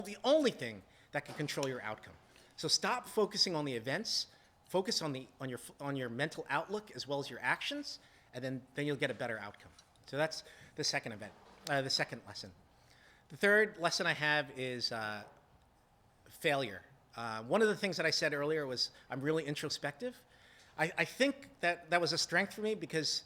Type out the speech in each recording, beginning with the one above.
the only thing that can control your outcome. So stop focusing on the events, focus on your mental outlook as well as your actions, and then you'll get a better outcome. So that's the second the second lesson. The third lesson I have is failure. One of the things that I said earlier was I'm really introspective. I think that was a strength for me because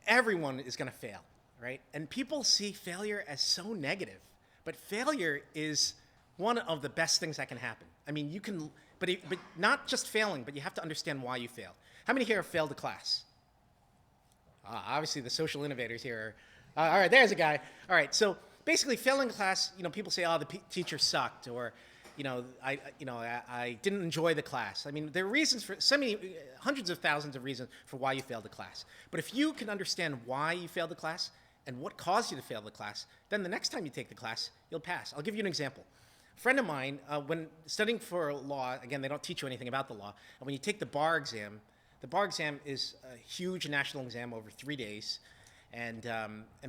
everyone is going to fail, right? And people see failure as so negative, but failure is one of the best things that can happen. I mean, you can, but not just failing, but you have to understand why you failed. How many here have failed a class? Obviously, the social innovators here are, all right, there's a guy. All right, so basically failing a class, people say, oh, the teacher sucked, or I didn't enjoy the class. I mean, there are reasons for so many, hundreds of thousands of reasons for why you failed the class. But if you can understand why you failed the class and what caused you to fail the class, then the next time you take the class, you'll pass. I'll give you an example. A friend of mine, when studying for law, again, they don't teach you anything about the law, and when you take the bar exam is a huge national exam over 3 days, and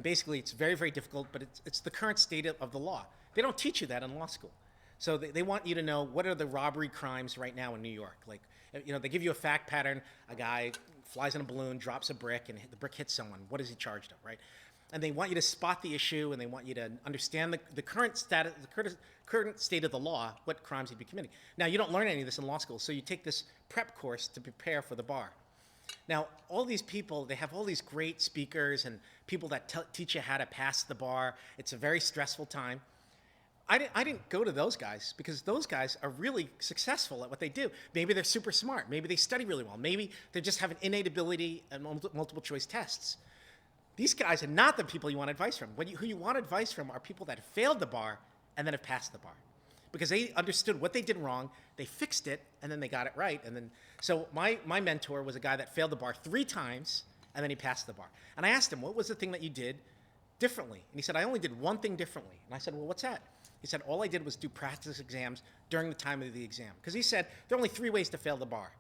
basically it's very, very difficult, but it's the current state of the law. They don't teach you that in law school. So they want you to know what are the robbery crimes right now in New York. Like, they give you a fact pattern. A guy flies in a balloon, drops a brick, and the brick hits someone. What is he charged of, right? And they want you to spot the issue, and they want you to understand the current status, the current state of the law, what crimes he'd be committing. Now, you don't learn any of this in law school, so you take this prep course to prepare for the bar. Now, all these people, they have all these great speakers and people that teach you how to pass the bar. It's a very stressful time. I didn't go to those guys because those guys are really successful at what they do. Maybe they're super smart. Maybe they study really well. Maybe they just have an innate ability at multiple choice tests. These guys are not the people you want advice from. Who you want advice from are people that have failed the bar and then have passed the bar. Because they understood what they did wrong, they fixed it, and then they got it right. And then, so my mentor was a guy that failed the bar 3 times, and then he passed the bar. And I asked him, what was the thing that you did differently? And he said, I only did one thing differently. And I said, well, what's that? He said, all I did was do practice exams during the time of the exam. Because he said, there are only 3 ways to fail the bar.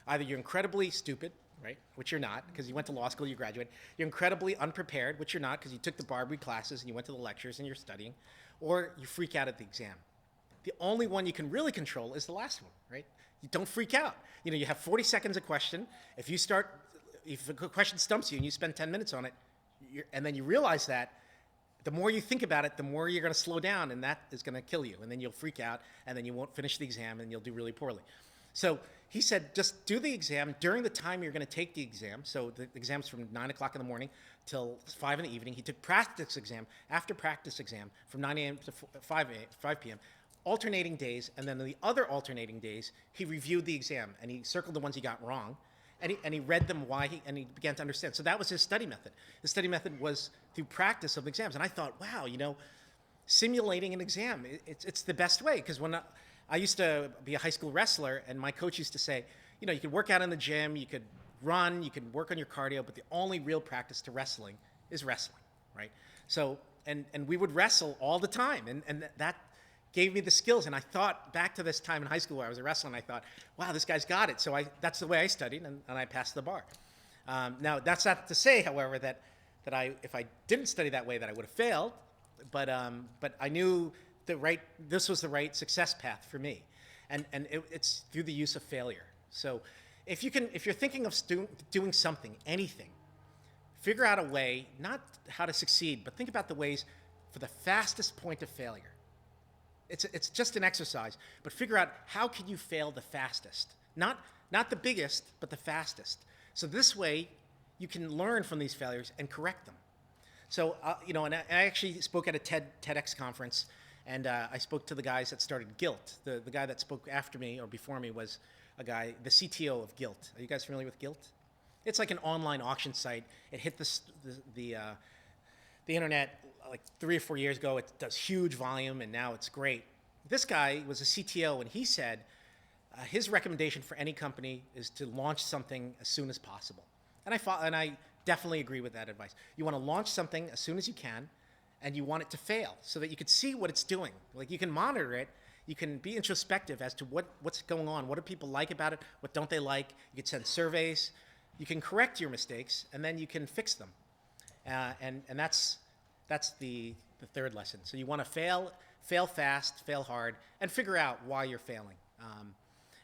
Either you're incredibly stupid, right, which you're not, because you went to law school, you graduated. You're incredibly unprepared, which you're not, because you took the Barbary classes and you went to the lectures and you're studying. Or you freak out at the exam. The only one you can really control is the last one, right? You don't freak out. You have 40 seconds a question. If a question stumps you and you spend 10 minutes on it, and then you realize that, the more you think about it, the more you're going to slow down, and that is going to kill you. And then you'll freak out, and then you won't finish the exam, and you'll do really poorly. So he said, just do the exam during the time you're going to take the exam. So the exam's from 9 o'clock in the morning till 5 in the evening. He took practice exam after practice exam from 9 a.m. to 5 p.m., alternating days, and then the other alternating days, he reviewed the exam, and he circled the ones he got wrong, and he read them and he began to understand. So that was his study method. His study method was through practice of exams. And I thought, wow, simulating an exam, it's the best way. Because when I used to be a high school wrestler, and my coach used to say, you could work out in the gym, you could run, you could work on your cardio, but the only real practice to wrestling is wrestling, right? So, and we would wrestle all the time, and that gave me the skills. And I thought back to this time in high school where I was a wrestler, and I thought, wow, this guy's got it. So that's the way I studied, and I passed the bar. Now, that's not to say, however, that if I didn't study that way, that I would have failed. But I knew this was the right success path for me, and it's through the use of failure. So if you're thinking of doing something, anything, figure out a way, not how to succeed, but think about the ways for the fastest point of failure. It's just an exercise, but figure out how can you fail the fastest. Not the biggest, but the fastest. So this way, you can learn from these failures and correct them. So, and I actually spoke at a TEDx conference, and I spoke to the guys that started Guilt. The guy that spoke after me or before me was the CTO of Guilt. Are you guys familiar with Guilt? It's like an online auction site. It hit the internet like 3 or 4 years ago. It does huge volume, and now it's great. This guy was a CTO, and he said his recommendation for any company is to launch something as soon as possible. And I definitely agree with that advice. You want to launch something as soon as you can, and you want it to fail so that you can see what it's doing. Like, you can monitor it. You can be introspective as to what's going on. What do people like about it? What don't they like? You can send surveys. You can correct your mistakes, and then you can fix them. And that's the third lesson. So you want to fail fail fast, fail hard, and figure out why you're failing.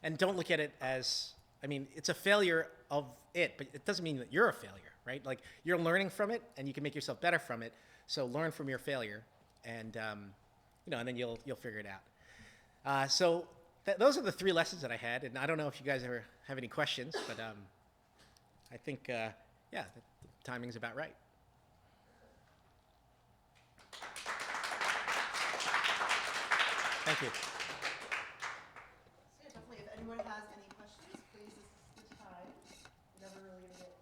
And don't look at it as, I mean, it's a failure of it, but it doesn't mean that you're a failure, right? Like, you're learning from it, and you can make yourself better from it. So learn from your failure, and and then you'll figure it out. So those are the 3 lessons that I had, and I don't know if you guys ever have any questions, but I think the timing's about right. Thank you. So definitely, if anyone has any questions, please, this is the time. Never really gonna get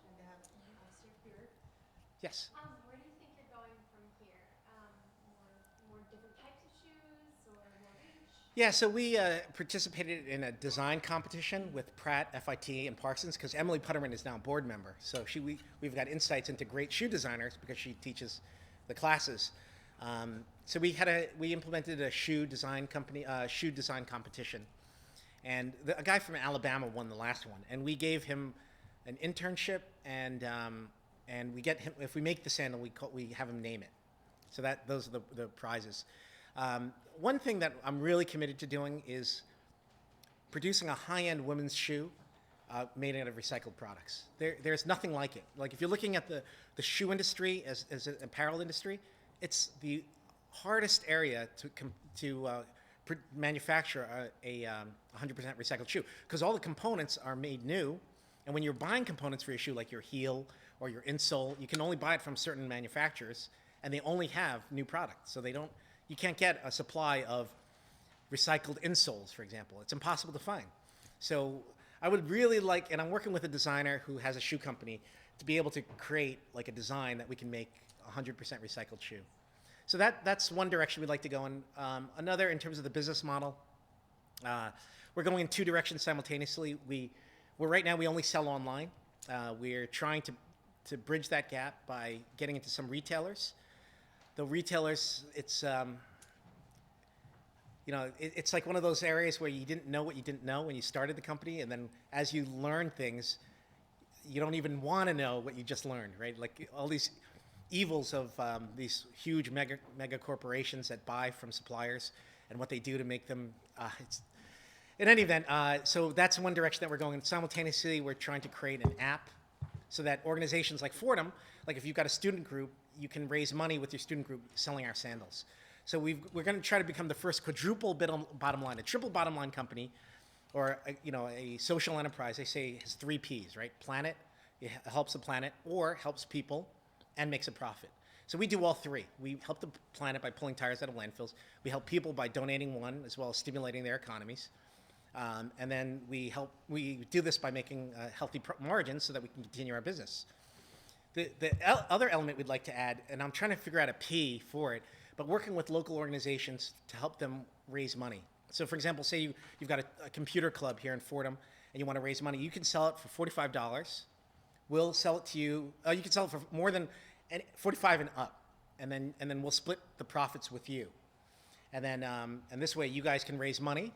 time to have Alastair here. Yes. Where do you think you're going from here? More different types of shoes or more range? Yeah, so we participated in a design competition with Pratt, FIT, and Parsons because Emily Putterman is now a board member. So we've got insights into great shoe designers because she teaches the classes. So we implemented a shoe design competition, and a guy from Alabama won the last one, and we gave him an internship, and we get him, if we make the sandal, we have him name it. So those are the prizes. One thing that I'm really committed to doing is producing a high-end women's shoe made out of recycled products. There's nothing like it. Like, if you're looking at the shoe industry as an apparel industry, it's the hardest area to manufacture a 100% recycled shoe because all the components are made new, and when you're buying components for your shoe, like your heel or your insole, you can only buy it from certain manufacturers, and they only have new products. So you can't get a supply of recycled insoles, for example. It's impossible to find. So I would really like, and I'm working with a designer who has a shoe company, to be able to create like a design that we can make 100% recycled shoe. So that's one direction we'd like to go in. Another, in terms of the business model, we're going in 2 directions simultaneously. Right now we only sell online. We're trying to bridge that gap by getting into some retailers. The retailers, it's it's like one of those areas where you didn't know what you didn't know when you started the company, and then as you learn things, you don't even want to know what you just learned, right? Like all these evils of these huge mega corporations that buy from suppliers and what they do to make them. In any event, so that's one direction that we're going. Simultaneously, we're trying to create an app so that organizations like Fordham, like if you've got a student group, you can raise money with your student group selling our sandals. So we're going to try to become the first quadruple bottom line, a triple bottom line company, or a social enterprise. They say it has 3 Ps, right? Planet, it helps the planet, or helps people, and makes a profit. So we do all 3. We help the planet by pulling tires out of landfills. We help people by donating one, as well as stimulating their economies. And then we do this by making healthy margins so that we can continue our business. The other element we'd like to add, and I'm trying to figure out a P for it, but working with local organizations to help them raise money. So for example, say you've got a computer club here in Fordham and you want to raise money. You can sell it for $45. We'll sell it to you. You can sell it for more than $45 and up, and then we'll split the profits with you. And then and this way you guys can raise money.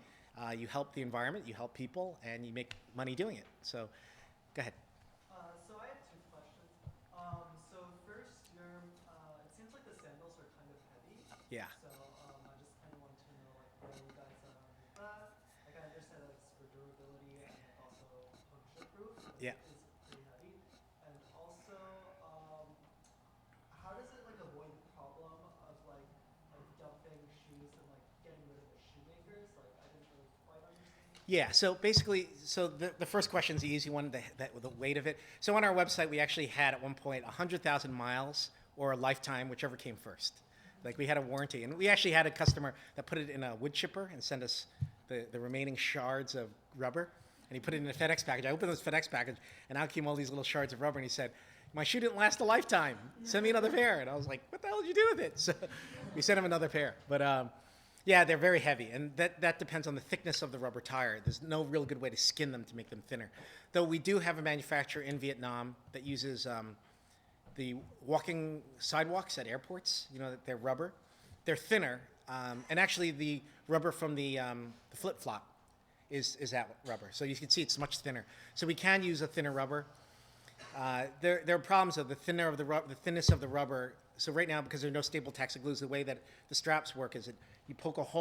You help the environment, you help people, and you make money doing it. So go ahead. So I have 2 questions. So first, it seems like the sandals are kind of heavy. Yeah. So I just kind of wanted to know where you guys are with that. Like, I understand that it's for durability and also puncture proof. Yeah. It's pretty heavy. And also, how does it avoid the problem of dumping shoes and getting rid of the shoemakers? I didn't really quite understand. Yeah, so basically, the first question is the easy one, the weight of it. So on our website, we actually had at one point 100,000 miles or a lifetime, whichever came first. Like, we had a warranty, and we actually had a customer that put it in a wood chipper and sent us the remaining shards of rubber, and he put it in a FedEx package. I opened this FedEx package, and out came all these little shards of rubber, and he said, "My shoe didn't last a lifetime. Send me another pair." And I was like, "What the hell did you do with it?" So we sent him another pair. But yeah, they're very heavy, and that depends on the thickness of the rubber tire. There's no real good way to skin them to make them thinner. Though we do have a manufacturer in Vietnam that uses the walking sidewalks at airports. They're rubber. They're thinner, and actually the rubber from the flip-flop is that rubber. So you can see it's much thinner. So we can use a thinner rubber. There are problems of the thinness of the rubber so right now, because there are no stable taxi glues, the way that the straps work is that you poke a hole